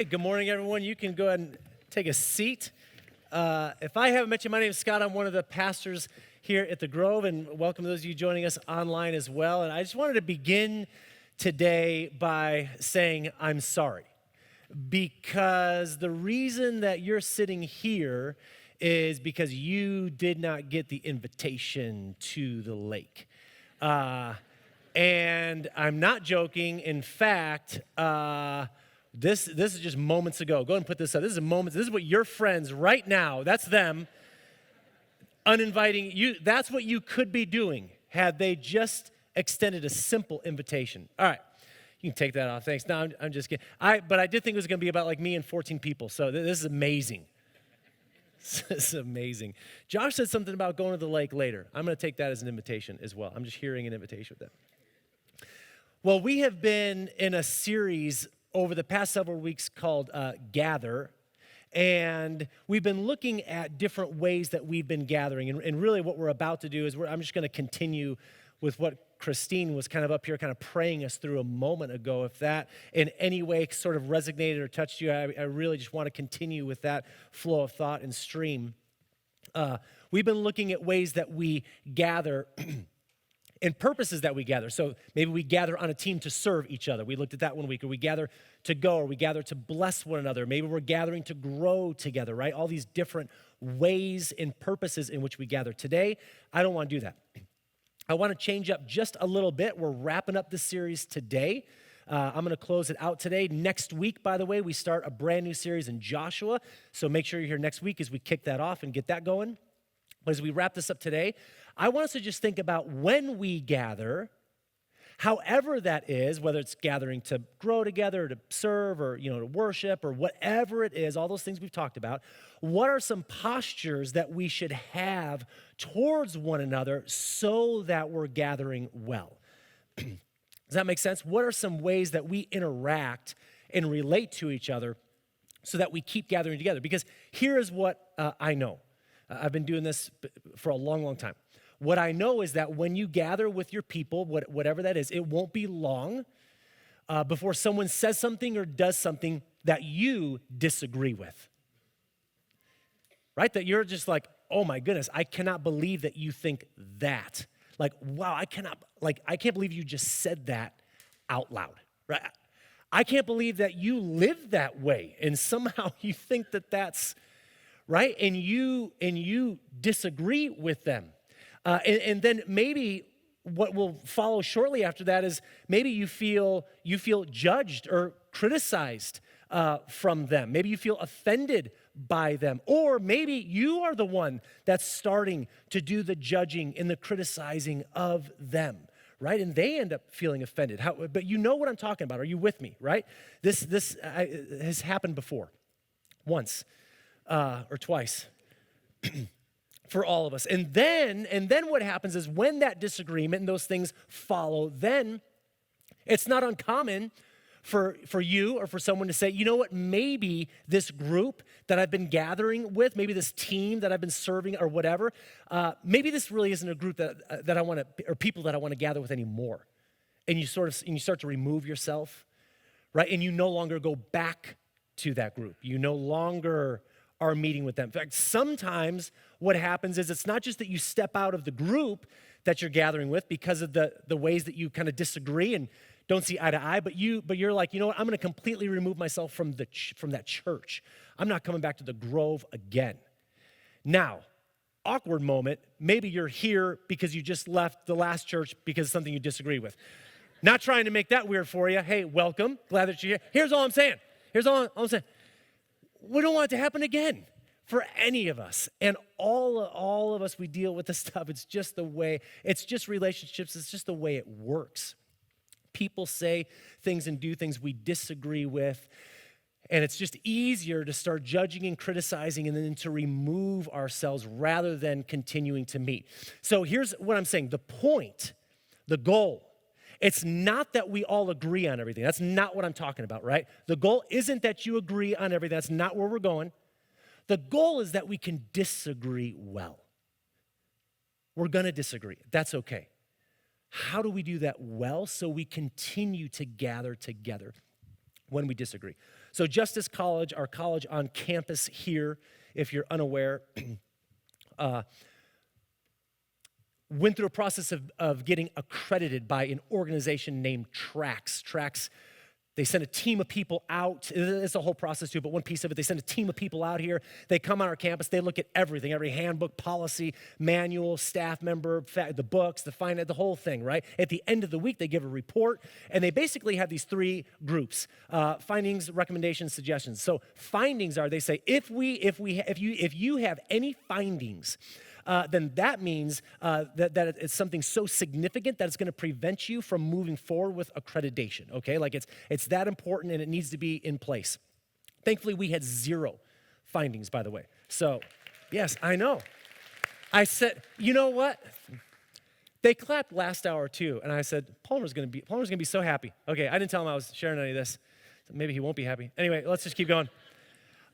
Hey, good morning, everyone. You can go ahead and take a seat. If I haven't met you, my name is Scott. I'm one of the pastors here at the Grove, and welcome those of you joining us online as well. And I just wanted to begin today by saying I'm sorry, because the reason that you're sitting here is because you did not get the invitation to the lake. And I'm not joking. In fact, this is just moments ago. Go ahead and put this up. This is a moment. This is what your friends right now, that's them, uninviting you. That's what you could be doing had they just extended a simple invitation. All right. You can take that off. Thanks. No, I'm just kidding. But I did think it was going to be about like me and 14 people. So this is amazing. This is amazing. Josh said something about going to the lake later. I'm going to take that as an invitation as well. I'm just hearing an invitation with that. Well, we have been in a series over the past several weeks called Gather, and we've been looking at different ways that we've been gathering, and really what we're about to do is I'm just going to continue with what Christine was kind of up here kind of praying us through a moment ago. If that in any way sort of resonated or touched you, I really just want to continue with that flow of thought and stream. We've been looking at ways that we gather and purposes that we gather. So maybe we gather on a team to serve each other. We looked at that one week. Or we gather to go, or we gather to bless one another. Maybe we're gathering to grow together, right? All these different ways and purposes in which we gather. Today, I don't want to do that. I want to change up just a little bit. We're wrapping up this series today. I'm going to close it out today. Next week, by the way, we start a brand new series in Joshua. So make sure you're here next week as we kick that off and get that going. But as we wrap this up today, I want us to just think about when we gather, however that is, whether it's gathering to grow together, to serve, or to worship, or whatever it is, all those things we've talked about. What are some postures that we should have towards one another so that we're gathering well? Does that make sense? What are some ways that we interact and relate to each other so that we keep gathering together? Because here is what I know. I've been doing this for a long, long time. What I know is that when you gather with your people, whatever that is, it won't be long before someone says something or does something that you disagree with. Right? That you're just like, oh my goodness, I cannot believe that you think that. Like, wow, I can't believe you just said that out loud. Right? I can't believe that you live that way and somehow you think that that's right, and you disagree with them. And then maybe what will follow shortly after that is maybe you feel judged or criticized from them. Maybe you feel offended by them. Or maybe you are the one that's starting to do the judging and the criticizing of them, right? And they end up feeling offended. But you know what I'm talking about. Are you with me, right? This has happened before, once or twice. For all of us. And then what happens is when that disagreement and those things follow, then it's not uncommon for you or for someone to say, you know what, maybe this group that I've been gathering with, maybe this team that I've been serving or whatever, maybe this really isn't a group that I want to, or people that I want to gather with anymore. And you start to remove yourself, right? And you no longer go back to that group. You no longer are meeting with them. In fact, sometimes what happens is it's not just that you step out of the group that you're gathering with because of the ways that you kind of disagree and don't see eye to eye, but you're like, you know what, I'm going to completely remove myself from that church. I'm not coming back to the Grove again. Now, awkward moment, maybe you're here because you just left the last church because of something you disagree with. Not trying to make that weird for you. Hey, welcome. Glad that you're here. Here's all I'm saying. We don't want it to happen again for any of us. And all of us, we deal with this stuff. It's just the way, it's just relationships. It's just the way it works. People say things and do things we disagree with. And it's just easier to start judging and criticizing and then to remove ourselves rather than continuing to meet. So here's what I'm saying. The point, the goal, it's not that we all agree on everything. That's not what I'm talking about, right? The goal isn't that you agree on everything. That's not where we're going. The goal is that we can disagree well. We're going to disagree. That's okay. How do we do that well so we continue to gather together when we disagree? So Justice College, our college on campus here, if you're unaware, went through a process of getting accredited by an organization named TRAX. TRAX, they send a team of people out. It's a whole process too, but one piece of it, they send a team of people out here. They come on our campus. They look at everything, every handbook, policy, manual, staff member, the books, the finance, the whole thing, right? At the end of the week, they give a report, and they basically have these three groups, findings, recommendations, suggestions. So findings are, they say, if you have any findings, then that means that it's something so significant that it's going to prevent you from moving forward with accreditation, okay? Like it's that important and it needs to be in place. Thankfully, we had 0 findings, by the way. So, yes, I know. I said, you know what? They clapped last hour too, and I said, Palmer's going to be so happy. Okay, I didn't tell him I was sharing any of this. So maybe he won't be happy. Anyway, let's just keep going.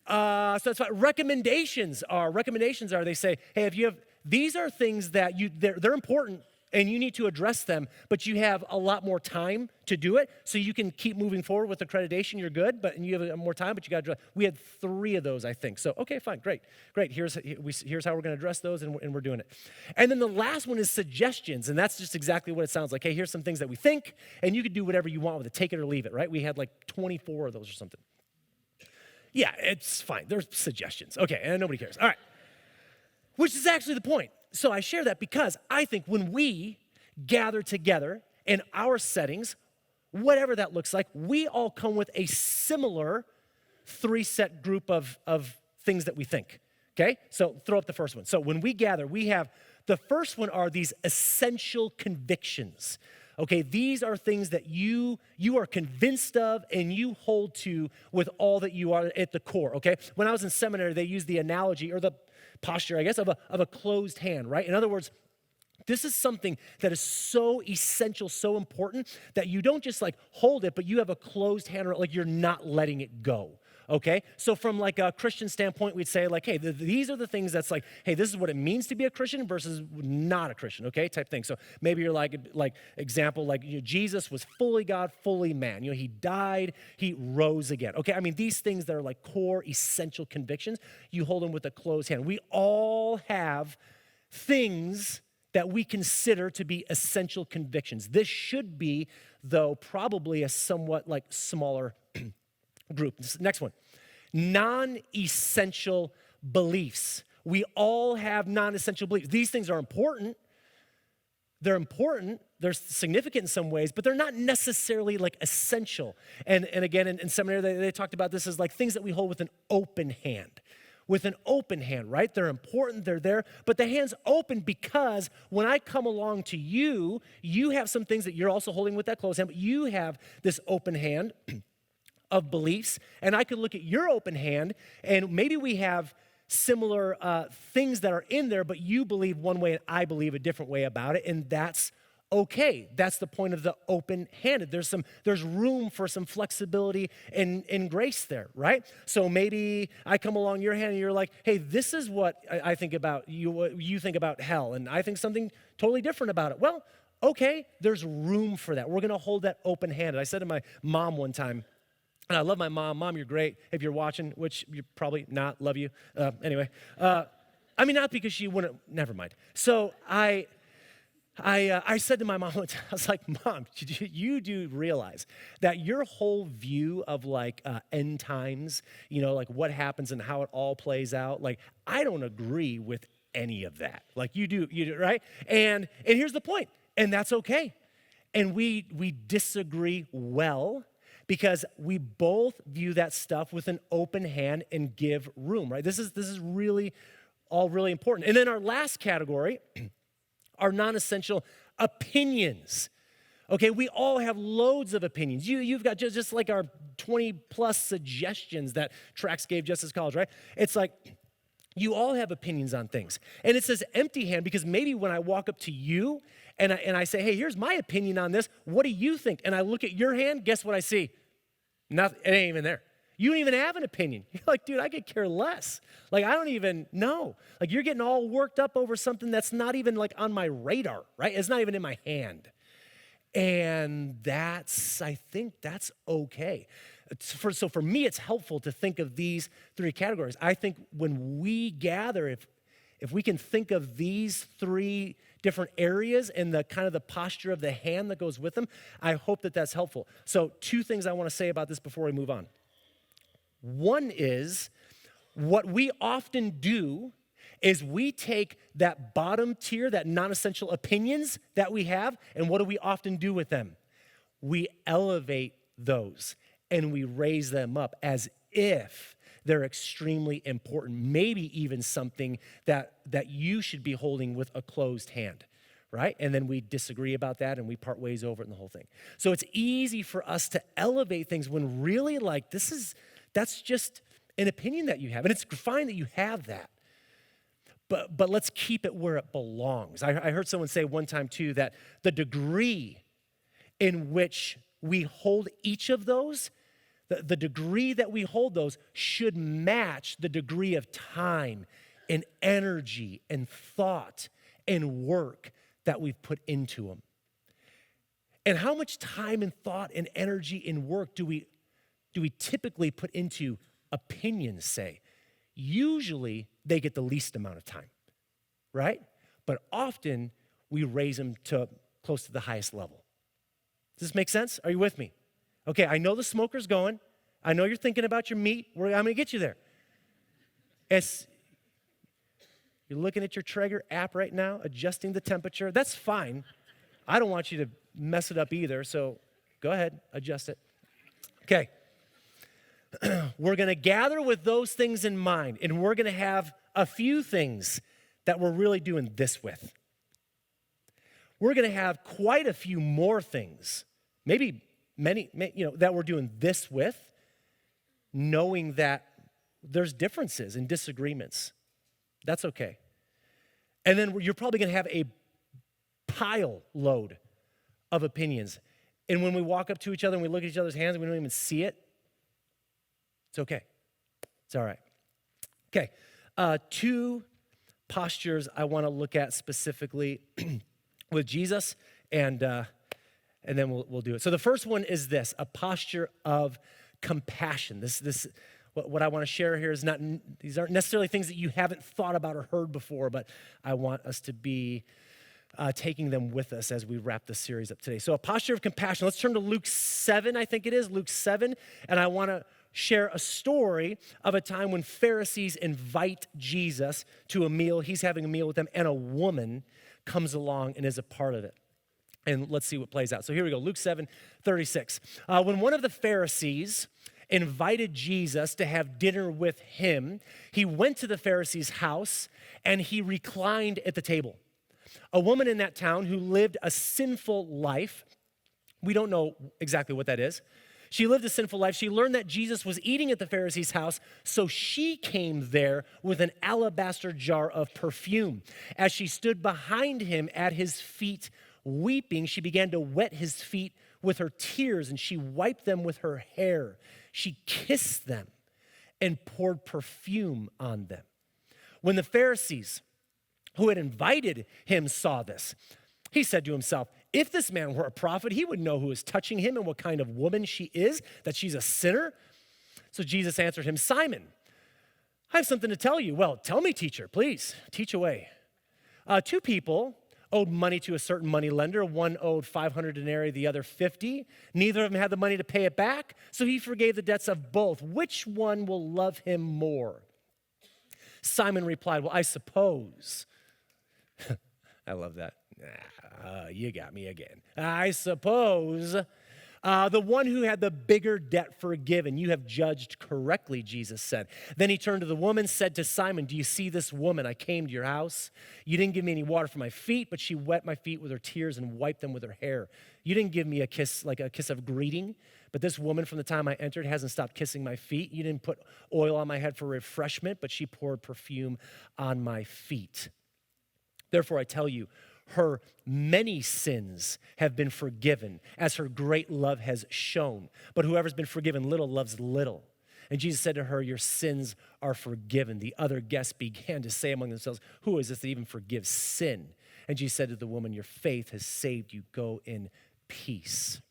So that's what recommendations are. Recommendations are, they say, hey, if you have, these are things that they're important and you need to address them, but you have a lot more time to do it, so you can keep moving forward with accreditation, you're good, but you have more time, but you got to address. We had 3 of those, I think. So, okay, fine, great. Here's how we're going to address those, and we're doing it. And then the last one is suggestions, and that's just exactly what it sounds like. Hey, here's some things that we think, and you can do whatever you want with it. Take it or leave it, right? We had like 24 of those or something. Yeah, it's fine. There's suggestions. Okay, and nobody cares. All right. Which is actually the point. So I share that because I think when we gather together in our settings, whatever that looks like, we all come with a similar 3-set group of things that we think. Okay? So throw up the first one. So when we gather, we have the first one are these essential convictions. Okay, these are things that you are convinced of and you hold to with all that you are at the core, okay? When I was in seminary, they used the analogy or the posture, I guess, of a closed hand, right? In other words, this is something that is so essential, so important that you don't just like hold it, but you have a closed hand, or like you're not letting it go. Okay, so from like a Christian standpoint, we'd say like, hey, these are the things that's like, hey, this is what it means to be a Christian versus not a Christian, okay, type thing. So maybe you're like example, like Jesus was fully God, fully man. He died, he rose again. Okay, I mean, these things that are like core, essential convictions, you hold them with a closed hand. We all have things that we consider to be essential convictions. This should be, though, probably a somewhat like smaller group. Next one, non-essential beliefs. We all have non-essential beliefs. These things are important. They're important. They're significant in some ways, but they're not necessarily like essential. And again, in seminary, they talked about this as like things that we hold with an open hand. With an open hand, right? They're important, they're there, but the hand's open because when I come along to you, you have some things that you're also holding with that closed hand, but you have this open hand of beliefs, and I could look at your open hand, and maybe we have similar things that are in there, but you believe one way and I believe a different way about it, and that's okay. That's the point of the open-handed. There's room for some flexibility and grace there, right? So maybe I come along your hand and you're like, hey, this is what I think about you, what you think about hell, and I think something totally different about it. Well, okay, there's room for that. We're going to hold that open-handed. I said to my mom one time, and I love my mom. Mom, you're great. If you're watching, which you're probably not, love you. Anyway, I mean, not because she wouldn't, never mind. So I said to my mom, I was like, Mom, you do realize that your whole view of like end times, like what happens and how it all plays out, like I don't agree with any of that. Like you do, right? And here's the point, and that's okay. And we disagree well, because we both view that stuff with an open hand and give room, right? This is really all really important. And then our last category are non-essential opinions. Okay, we all have loads of opinions. You've got just like our 20 plus suggestions that Trax gave Justice College, right? It's like you all have opinions on things. And it says empty hand because maybe when I walk up to you and I say, hey, here's my opinion on this. What do you think? And I look at your hand, guess what I see? Nothing. It ain't even there. You don't even have an opinion. You're like, dude, I could care less. Like, I don't even know. Like, you're getting all worked up over something that's not even like on my radar, right? It's not even in my hand. And I think that's okay. So for me, it's helpful to think of these three categories. I think when we gather, if we can think of these three different areas and the kind of the posture of the hand that goes with them, I hope that that's helpful. So two things I want to say about this before we move on. One is, what we often do is we take that bottom tier, that non-essential opinions that we have, and what do we often do with them? We elevate those and we raise them up as if they're extremely important, maybe even something that you should be holding with a closed hand, right? And then we disagree about that and we part ways over it and the whole thing. So it's easy for us to elevate things when really that's just an opinion that you have. And it's fine that you have that. But let's keep it where it belongs. I heard someone say one time too that the degree in which we hold each of those, the degree that we hold those should match the degree of time and energy and thought and work that we've put into them. And how much time and thought and energy and work do we typically put into opinions, say? Usually they get the least amount of time, right? But often we raise them to close to the highest level. Does this make sense? Are you with me? Okay, I know the smoker's going. I know you're thinking about your meat. I'm going to get you there. You're looking at your Traeger app right now, adjusting the temperature. That's fine. I don't want you to mess it up either, so go ahead, adjust it. Okay. We're going to gather with those things in mind, and we're going to have a few things that we're really doing this with. We're going to have quite a few more things, maybe many, that we're doing this with, knowing that there's differences and disagreements. That's okay. And then you're probably going to have a pile load of opinions. And when we walk up to each other and we look at each other's hands and we don't even see it, it's okay. It's all right. Okay. Two postures I want to look at specifically with Jesus, and then we'll do it. So the first one is this: a posture of compassion. What I want to share here is these aren't necessarily things that you haven't thought about or heard before, but I want us to be taking them with us as we wrap this series up today. So a posture of compassion. Let's turn to Luke 7, I think it is, Luke 7, and I want to share a story of a time when Pharisees invite Jesus to a meal. He's having a meal with them, and a woman comes along and is a part of it. And let's see what plays out. So here we go, Luke 7:36. When one of the Pharisees invited Jesus to have dinner with him, he went to the Pharisee's house and he reclined at the table. A woman in that town who lived a sinful life, we don't know exactly what that is. She lived a sinful life. She learned that Jesus was eating at the Pharisee's house, so she came there with an alabaster jar of perfume. As she stood behind him at his feet weeping, she began to wet his feet with her tears, and she wiped them with her hair. She kissed them and poured perfume on them. When the Pharisees who had invited him saw this, he said to himself, "If this man were a prophet, he would know who is touching him and what kind of woman she is, that she's a sinner." So Jesus answered him, "Simon, I have something to tell you." "Well, tell me, teacher, please, teach away." Two people owed money to a certain money lender. One owed 500 denarii, the other 50. Neither of them had the money to pay it back, so he forgave the debts of both. Which one will love him more? Simon replied, "Well, I suppose." I love that. You got me again. "I suppose the one who had the bigger debt forgiven. You have judged correctly," Jesus said. Then he turned to the woman, said to Simon, "Do you see this woman? I came to your house. You didn't give me any water for my feet, but she wet my feet with her tears and wiped them with her hair. You didn't give me a kiss, like a kiss of greeting, but this woman from the time I entered hasn't stopped kissing my feet. You didn't put oil on my head for refreshment, but she poured perfume on my feet. Therefore, I tell you, her many sins have been forgiven, as her great love has shown. But whoever's been forgiven little loves little." And Jesus said to her, "Your sins are forgiven." The other guests began to say among themselves, "Who is this that even forgives sin?" And Jesus said to the woman, "Your faith has saved you. Go in peace."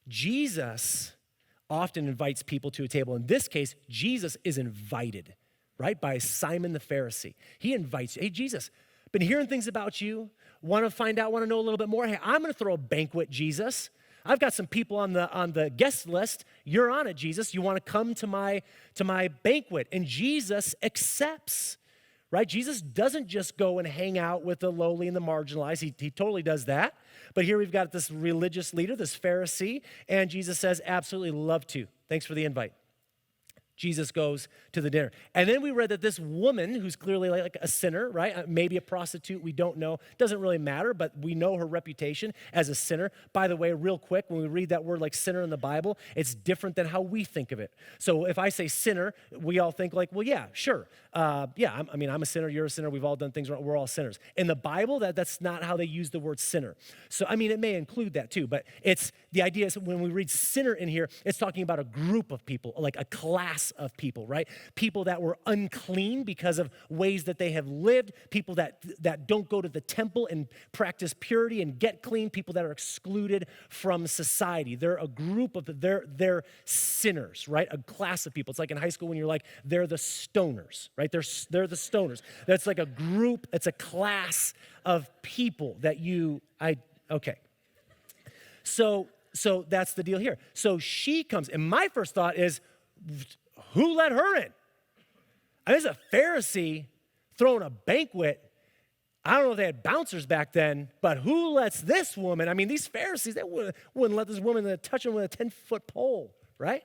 Jesus often invites people to a table. In this case, Jesus is invited, right, by Simon the Pharisee. He invites you. Hey, Jesus, been hearing things about you. Want to find out, want to know a little bit more? Hey, I'm going to throw a banquet, Jesus. I've got some people on the guest list. You're on it, Jesus. You want to come to my banquet? And Jesus accepts, right? Jesus doesn't just go and hang out with the lowly and the marginalized. He totally does that. But here we've got this religious leader, this Pharisee, and Jesus says, absolutely love to. Thanks for the invite. Jesus goes to the dinner. And then we read that this woman, who's clearly like a sinner, right? Maybe a prostitute, we don't know. Doesn't really matter, but we know her reputation as a sinner. By the way, real quick, when we read that word like sinner in the Bible, it's different than how we think of it. So if I say sinner, we all think like, well, yeah, sure. I'm a sinner, you're a sinner, we've all done things wrong, we're all sinners. In the Bible, that's not how they use the word sinner. So, it may include that too, but the idea is when we read sinner in here, it's talking about a group of people, like a class of people, right? People that were unclean because of ways that they have lived, people that don't go to the temple and practice purity and get clean, people that are excluded from society. They're a group of, they're sinners, right? A class of people. It's like in high school when you're like, they're the stoners, right? They're the stoners. That's like a group, it's a class of people that okay. So that's the deal here. So she comes, and my first thought is, who let her in? There's a Pharisee throwing a banquet. I don't know if they had bouncers back then, but who lets this woman? These Pharisees, they wouldn't let this woman touch them with a 10-foot pole, right?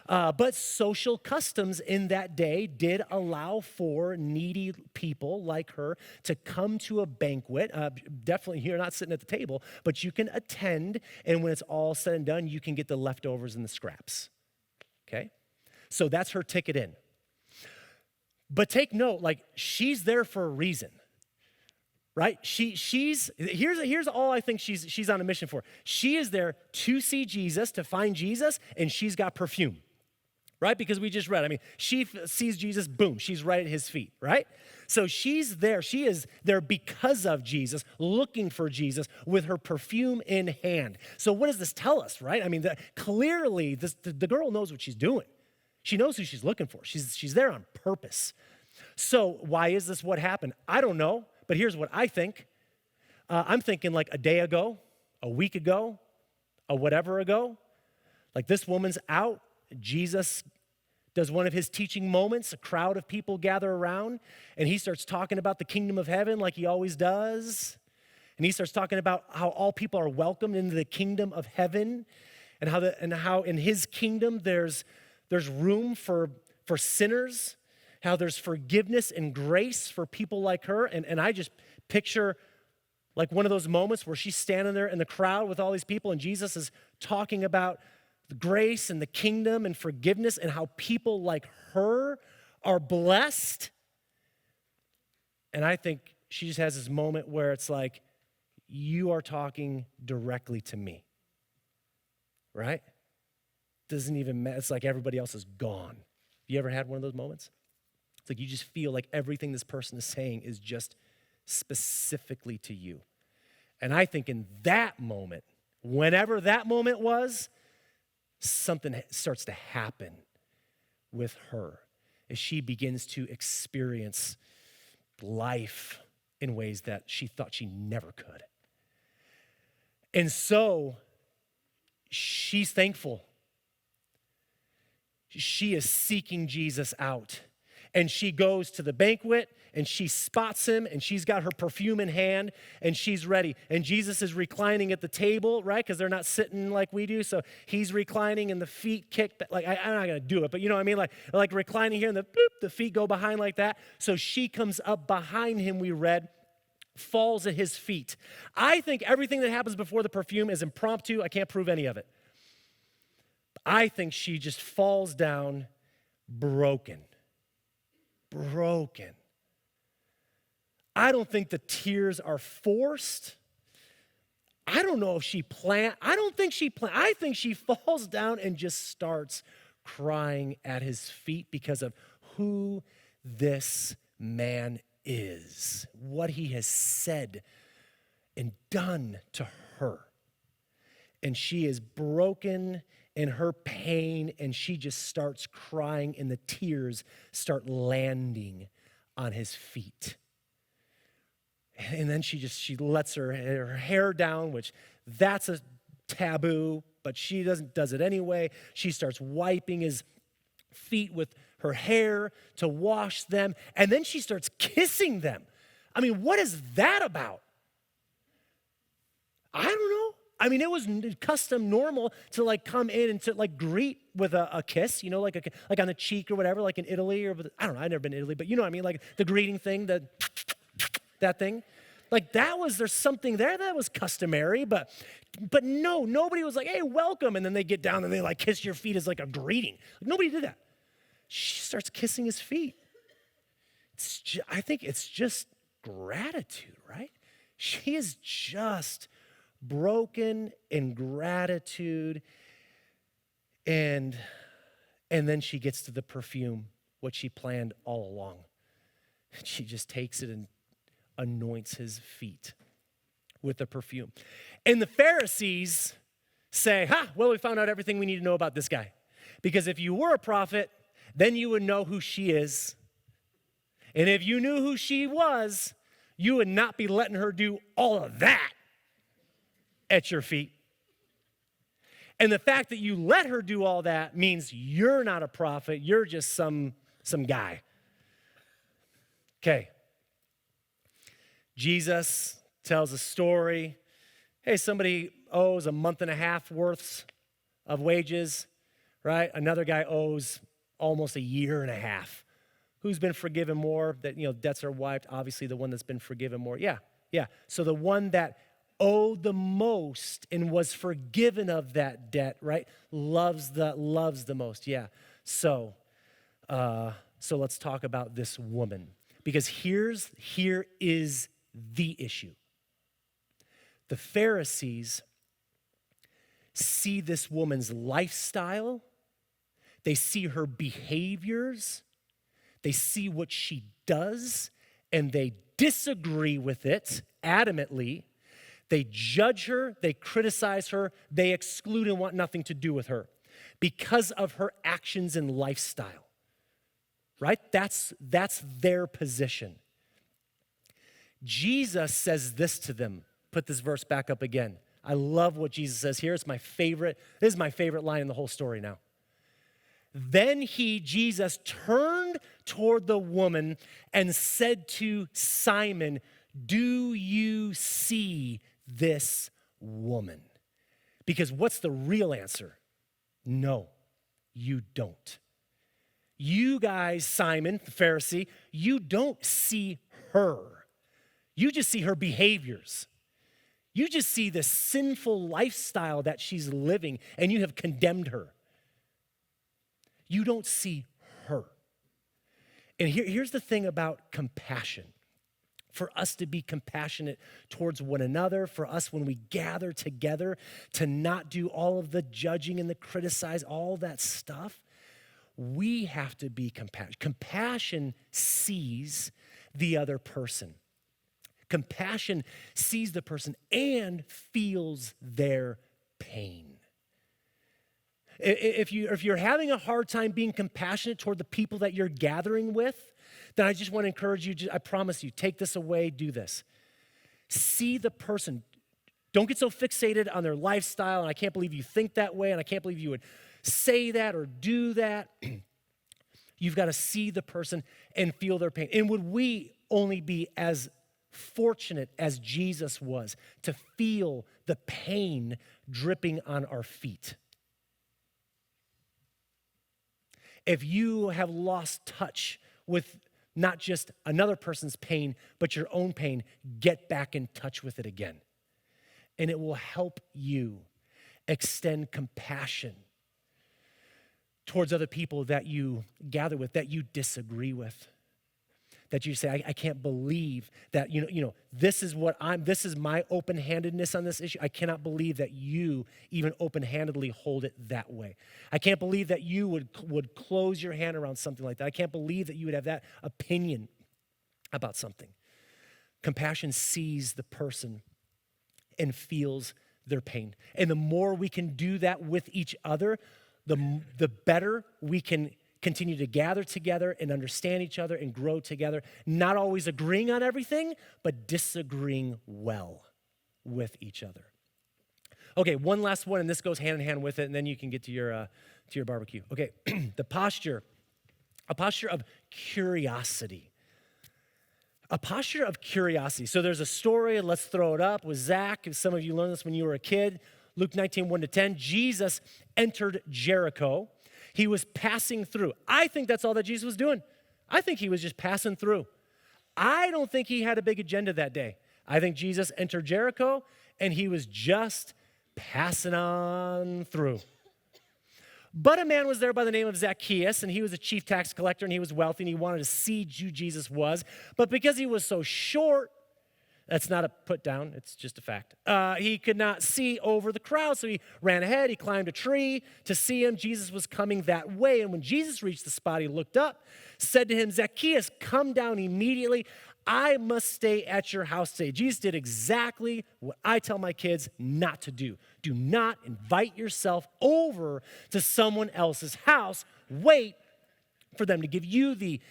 But social customs in that day did allow for needy people like her to come to a banquet. Definitely, you're not sitting at the table, but you can attend, and when it's all said and done, you can get the leftovers and the scraps, okay? So that's her ticket in. But take note, she's there for a reason, right? Here's all I think she's on a mission for. She is there to see Jesus, to find Jesus, and she's got perfume, right? Because we just read, she sees Jesus, boom, she's right at his feet, right? So she's there. She is there because of Jesus, looking for Jesus with her perfume in hand. So what does this tell us, right? Clearly, the girl knows what she's doing. She knows who she's looking for. She's there on purpose. So why is this what happened? I don't know, but here's what I think. I'm thinking like a day ago, a week ago, a whatever ago. Like this woman's out. Jesus does one of his teaching moments. A crowd of people gather around, and he starts talking about the kingdom of heaven like he always does. And he starts talking about how all people are welcomed into the kingdom of heaven, and how in his kingdom there's room for sinners, how there's forgiveness and grace for people like her. And I just picture like one of those moments where she's standing there in the crowd with all these people, and Jesus is talking about the grace and the kingdom and forgiveness and how people like her are blessed. And I think she just has this moment where it's like, you are talking directly to me, right? Doesn't even matter. It's like everybody else is gone. You ever had one of those moments? It's like you just feel like everything this person is saying is just specifically to you. And I think in that moment, whenever that moment was, something starts to happen with her as she begins to experience life in ways that she thought she never could. And so she's thankful. She is seeking Jesus out. And she goes to the banquet, and she spots him, and she's got her perfume in hand, and she's ready. And Jesus is reclining at the table, right? Because they're not sitting like we do. So he's reclining, and the feet kick back. Like, I'm not going to do it, but you know what I mean? Like reclining here, and the feet go behind like that. So she comes up behind him, we read, falls at his feet. I think everything that happens before the perfume is impromptu. I can't prove any of it. I think she just falls down broken. I don't think the tears are forced. I don't know if she planned. I don't think she planned. I think she falls down and just starts crying at his feet because of who this man is, what he has said and done to her. And she is broken in her pain, and she just starts crying, and the tears start landing on his feet. And then she lets her hair down, which that's a taboo, but she does it anyway. She starts wiping his feet with her hair to wash them, and then she starts kissing them. I mean, what is that about? I don't know. I mean, it was custom normal to like come in and to like greet with a kiss, you know, like on the cheek or whatever, like in Italy or I don't know. I've never been to Italy, but you know what I mean, like the greeting thing, that thing. Like there's something there that was customary, but no, nobody was like, hey, welcome. And then they get down and they like kiss your feet as like a greeting. Like, nobody did that. She starts kissing his feet. I think it's just gratitude, right? She is just broken in gratitude. And then she gets to the perfume, what she planned all along. She just takes it and anoints his feet with the perfume. And the Pharisees say, well, we found out everything we need to know about this guy. Because if you were a prophet, then you would know who she is. And if you knew who she was, you would not be letting her do all of that at your feet. And the fact that you let her do all that means you're not a prophet, you're just some guy. Okay. Jesus tells a story. Hey, somebody owes a month and a half worth of wages, right? Another guy owes almost a year and a half. Who's been forgiven more? That, debts are wiped. Obviously, the one that's been forgiven more. Yeah. So the one that owed the most and was forgiven of that debt, right? Loves the most. Yeah. So let's talk about this woman, because here is the issue. The Pharisees see this woman's lifestyle. They see her behaviors. They see what she does, and they disagree with it adamantly. They judge her, they criticize her, they exclude and want nothing to do with her because of her actions and lifestyle, right? That's their position. Jesus says this to them. Put this verse back up again. I love what Jesus says here. This is my favorite line in the whole story now. Then Jesus turned toward the woman and said to Simon, do you see this woman? Because what's the real answer? No, you don't. You guys, Simon, the Pharisee, you don't see her. You just see her behaviors. You just see the sinful lifestyle that she's living, and you have condemned her. You don't see her. And here's the thing about compassion. For us to be compassionate towards one another, for us when we gather together to not do all of the judging and the criticize, all that stuff, we have to be compassionate. Compassion sees the other person. Compassion sees the person and feels their pain. If you're having a hard time being compassionate toward the people that you're gathering with, then I just want to encourage you, I promise you, take this away, do this. See the person. Don't get so fixated on their lifestyle, and I can't believe you think that way, and I can't believe you would say that or do that. You've got to see the person and feel their pain. And would we only be as fortunate as Jesus was to feel the pain dripping on our feet? If you have lost touch with not just another person's pain, but your own pain, get back in touch with it again. And it will help you extend compassion towards other people that you gather with, that you disagree with. That you say, I can't believe that, this is my open-handedness on this issue. I cannot believe that you even open-handedly hold it that way. I can't believe that you would close your hand around something like that. I can't believe that you would have that opinion about something. Compassion sees the person and feels their pain. And the more we can do that with each other, the better we can continue to gather together and understand each other and grow together, not always agreeing on everything, but disagreeing well with each other. Okay, one last one, and this goes hand in hand with it, and then you can get to your barbecue. Okay, a posture of curiosity. A posture of curiosity. So there's a story, let's throw it up, with Zach. Some of you learned this when you were a kid. Luke 19, 1-10. Jesus entered Jericho. He was passing through. I think that's all that Jesus was doing. I think he was just passing through. I don't think he had a big agenda that day. I think Jesus entered Jericho, and he was just passing on through. But a man was there by the name of Zacchaeus, and he was a chief tax collector, and he was wealthy, and he wanted to see who Jesus was. But because he was so short, that's not a put down, it's just a fact. He could not see over the crowd, so he ran ahead. He climbed a tree to see him. Jesus was coming that way, and when Jesus reached the spot, he looked up, said to him, Zacchaeus, come down immediately. I must stay at your house today. Jesus did exactly what I tell my kids not to do. Do not invite yourself over to someone else's house. Wait for them to give you the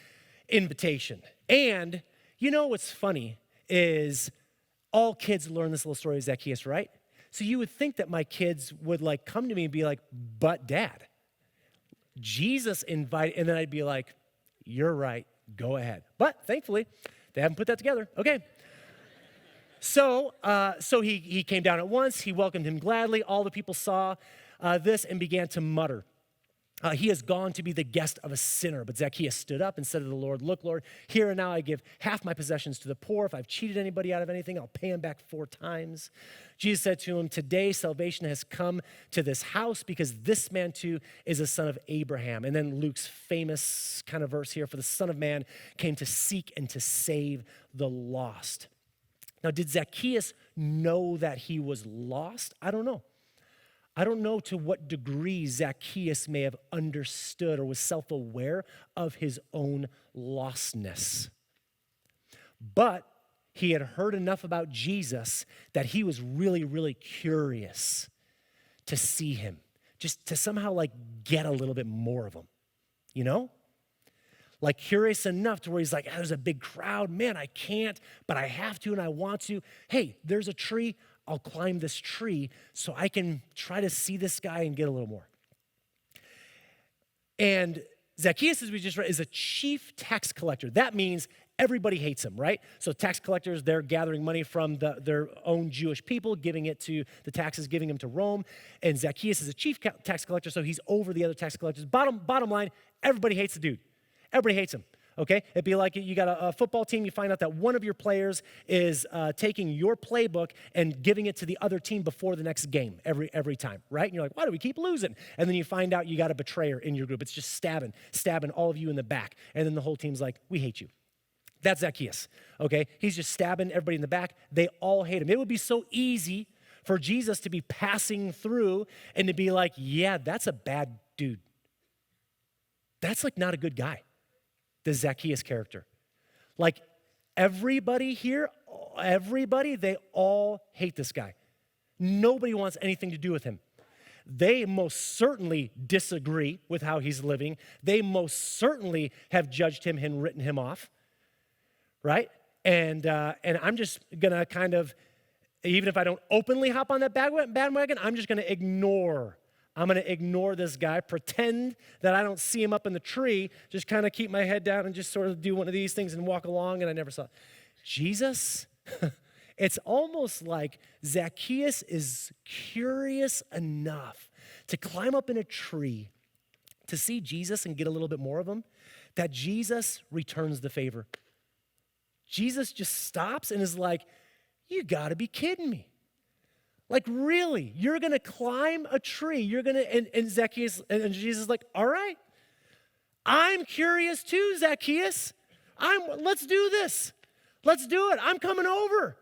invitation. And you know what's funny is all kids learn this little story of Zacchaeus, right? So you would think that my kids would like come to me and be like, but Dad, Jesus invited, and then I'd be like, you're right, go ahead. But thankfully, they haven't put that together. Okay. So he came down at once. He welcomed him gladly. All the people saw this and began to mutter. He has gone to be the guest of a sinner. But Zacchaeus stood up and said to the Lord, look, Lord, here and now I give half my possessions to the poor. If I've cheated anybody out of anything, I'll pay him back 4 times. Jesus said to him, today salvation has come to this house because this man too is a son of Abraham. And then Luke's famous kind of verse here, for the Son of Man came to seek and to save the lost. Now, did Zacchaeus know that he was lost? I don't know. I don't know to what degree Zacchaeus may have understood or was self-aware of his own lostness. But he had heard enough about Jesus that he was really, really curious to see him, just to somehow like get a little bit more of him, you know? Like curious enough to where he's like, there's a big crowd. Man, I can't, but I have to and I want to. Hey, there's a tree. I'll climb this tree so I can try to see this guy and get a little more. And Zacchaeus, as we just read, is a chief tax collector. That means everybody hates him, right? So tax collectors, they're gathering money from their own Jewish people, giving it to the taxes, giving them to Rome. And Zacchaeus is a chief tax collector, so he's over the other tax collectors. Bottom line, everybody hates the dude. Everybody hates him. Okay, it'd be like you got a football team, you find out that one of your players is taking your playbook and giving it to the other team before the next game every time, right? And you're like, why do we keep losing? And then you find out you got a betrayer in your group. It's just stabbing all of you in the back. And then the whole team's like, we hate you. That's Zacchaeus, okay? He's just stabbing everybody in the back. They all hate him. It would be so easy for Jesus to be passing through and to be like, yeah, that's a bad dude. That's like not a good guy. The Zacchaeus character. Like everybody here, they all hate this guy. Nobody wants anything to do with him. They most certainly disagree with how he's living. They most certainly have judged him and written him off, right? And I'm just gonna kind of, even if I don't openly hop on that bandwagon, I'm just gonna ignore this guy, pretend that I don't see him up in the tree, just kind of keep my head down and just sort of do one of these things and walk along, and I never saw it. Jesus, it's almost like Zacchaeus is curious enough to climb up in a tree to see Jesus and get a little bit more of him, that Jesus returns the favor. Jesus just stops and is like, you gotta be kidding me. Like, really, you're going to climb a tree. You're going to, and Zacchaeus, and Jesus is like, all right, I'm curious too, Zacchaeus. Let's do this. Let's do it. I'm coming over.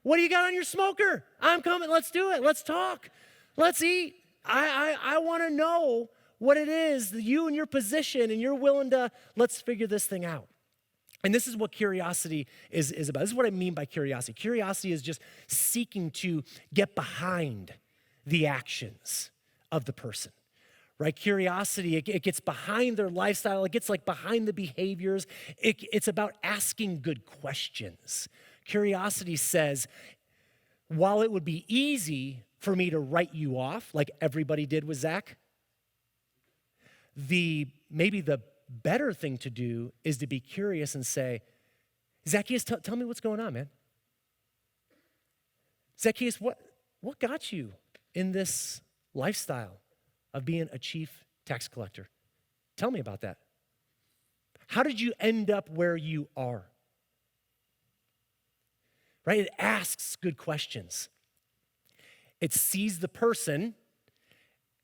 What do you got on your smoker? I'm coming. Let's do it. Let's talk. Let's eat. I want to know what it is, you and your position, and you're willing to, let's figure this thing out. And this is what curiosity is about. This is what I mean by curiosity. Curiosity is just seeking to get behind the actions of the person, right? Curiosity, it gets behind their lifestyle. It gets like behind the behaviors. It's about asking good questions. Curiosity says, while it would be easy for me to write you off like everybody did with Zach, maybe the better thing to do is to be curious and say, Zacchaeus, tell me what's going on, man. Zacchaeus, what got you in this lifestyle of being a chief tax collector? Tell me about that. How did you end up where you are? Right? It asks good questions. It sees the person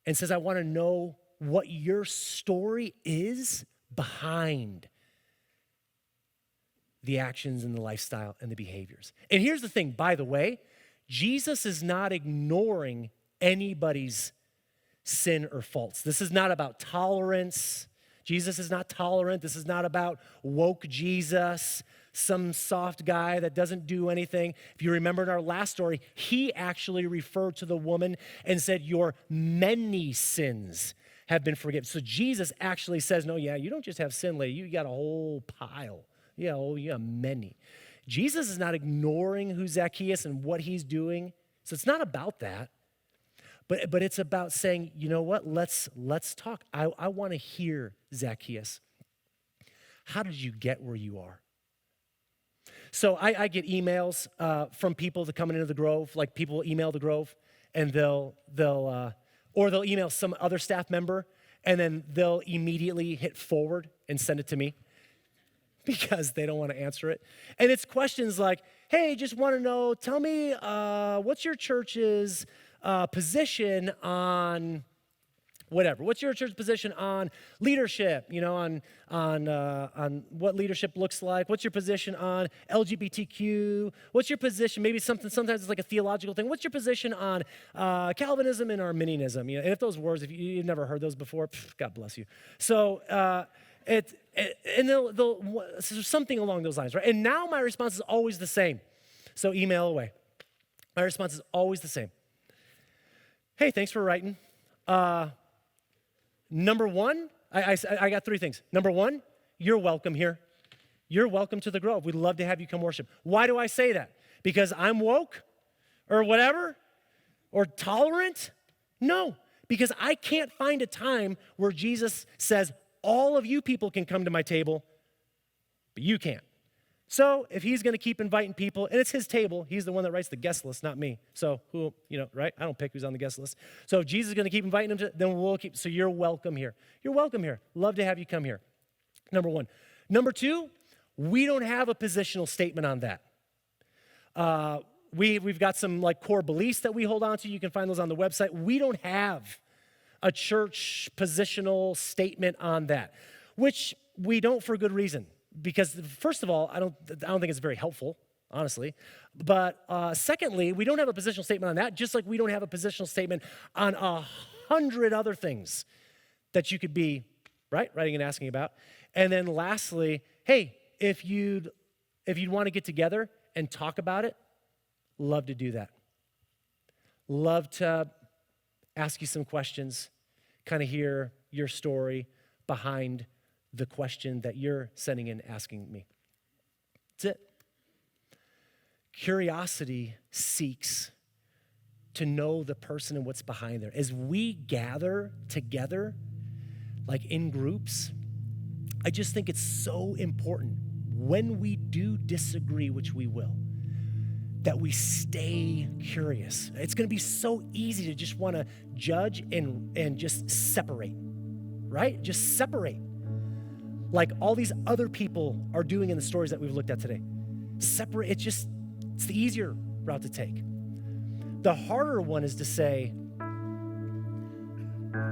and says, I want to know what your story is behind the actions and the lifestyle and the behaviors. And here's the thing, by the way, Jesus is not ignoring anybody's sin or faults. This is not about tolerance. Jesus is not tolerant. This is not about woke Jesus, some soft guy that doesn't do anything. If you remember in our last story, he actually referred to the woman and said, your many sins have been forgiven. So Jesus actually says, no, yeah, you don't just have sin, lady. You got a whole pile. Yeah, you got many. Jesus is not ignoring who Zacchaeus and what he's doing. So it's not about that. But it's about saying, you know what, let's talk. I want to hear, Zacchaeus. How did you get where you are? So I get emails from people that coming into the Grove, like people email the Grove, and they'll email some other staff member, and then they'll immediately hit forward and send it to me because they don't want to answer it. And it's questions like, hey, just want to know, tell me, what's your church's position on whatever? What's your church's position on leadership? You know, on what leadership looks like? What's your position on LGBTQ? What's your position? Maybe sometimes it's like a theological thing. What's your position on Calvinism and Arminianism? You know, and if those words, if you've never heard those before, God bless you. So so something along those lines, right? And now my response is always the same. So email away. My response is always the same. Hey, thanks for writing. Number one, I got three things. Number one, you're welcome here. You're welcome to the Grove. We'd love to have you come worship. Why do I say that? Because I'm woke or whatever or tolerant? No, because I can't find a time where Jesus says, all of you people can come to my table, but you can't. So if he's going to keep inviting people, and it's his table, he's the one that writes the guest list, not me. So who, right? I don't pick who's on the guest list. So if Jesus is going to keep inviting them, then we'll keep. So you're welcome here. You're welcome here. Love to have you come here. Number one. Number two, we don't have a positional statement on that. We've got some like core beliefs that we hold on to. You can find those on the website. We don't have a church positional statement on that, which we don't for good reason. Because first of all, I don't think it's very helpful, honestly. But secondly, we don't have a positional statement on that, just like we don't have a positional statement on 100 other things that you could be, right, writing and asking about. And then lastly, hey, if you'd want to get together and talk about it, love to do that. Love to ask you some questions, kind of hear your story behind the question that you're sending in asking me. That's it. Curiosity seeks to know the person and what's behind there. As we gather together, like in groups, I just think it's so important when we do disagree, which we will, that we stay curious. It's going to be so easy to just want to judge and just separate, right? Just separate. Like all these other people are doing in the stories that we've looked at today. Separate, it's the easier route to take. The harder one is to say,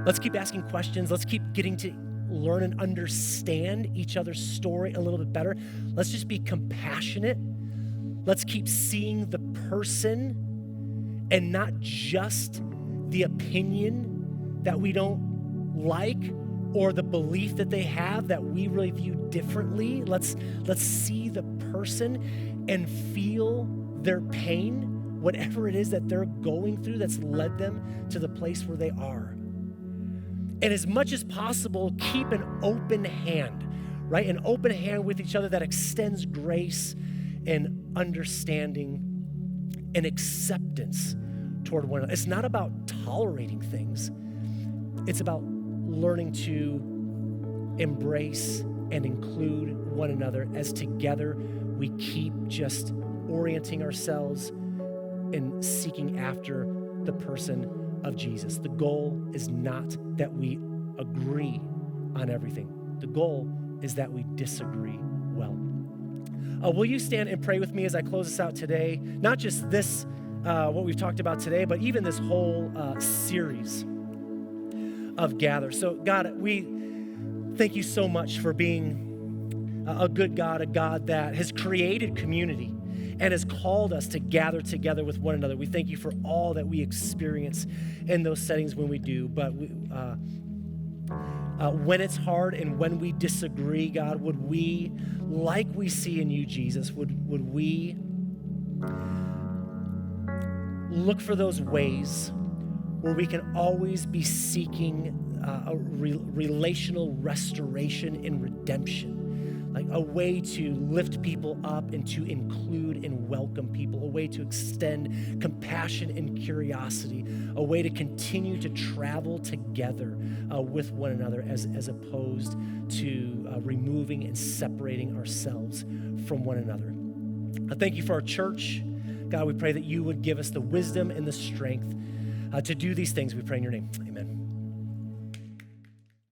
let's keep asking questions. Let's keep getting to learn and understand each other's story a little bit better. Let's just be compassionate. Let's keep seeing the person and not just the opinion that we don't like or the belief that they have that we really view differently. Let's see the person and feel their pain, whatever it is that they're going through that's led them to the place where they are. And as much as possible, keep an open hand, right? An open hand with each other that extends grace and understanding and acceptance toward one another. It's not about tolerating things. It's about learning to embrace and include one another as together we keep just orienting ourselves and seeking after the person of Jesus. The goal is not that we agree on everything. The goal is that we disagree well. Will you stand and pray with me as I close this out today? Not just this, what we've talked about today, but even this whole series of Gather. So God, we thank you so much for being a good God, a God that has created community and has called us to gather together with one another. We thank you for all that we experience in those settings when we do, but when it's hard and when we disagree, God, would we, like we see in you, Jesus, would we look for those ways where we can always be seeking a relational restoration and redemption, like a way to lift people up and to include and welcome people, a way to extend compassion and curiosity, a way to continue to travel together with one another as opposed to removing and separating ourselves from one another. Thank you for our church. God, we pray that you would give us the wisdom and the strength to do these things. We pray in your name. Amen.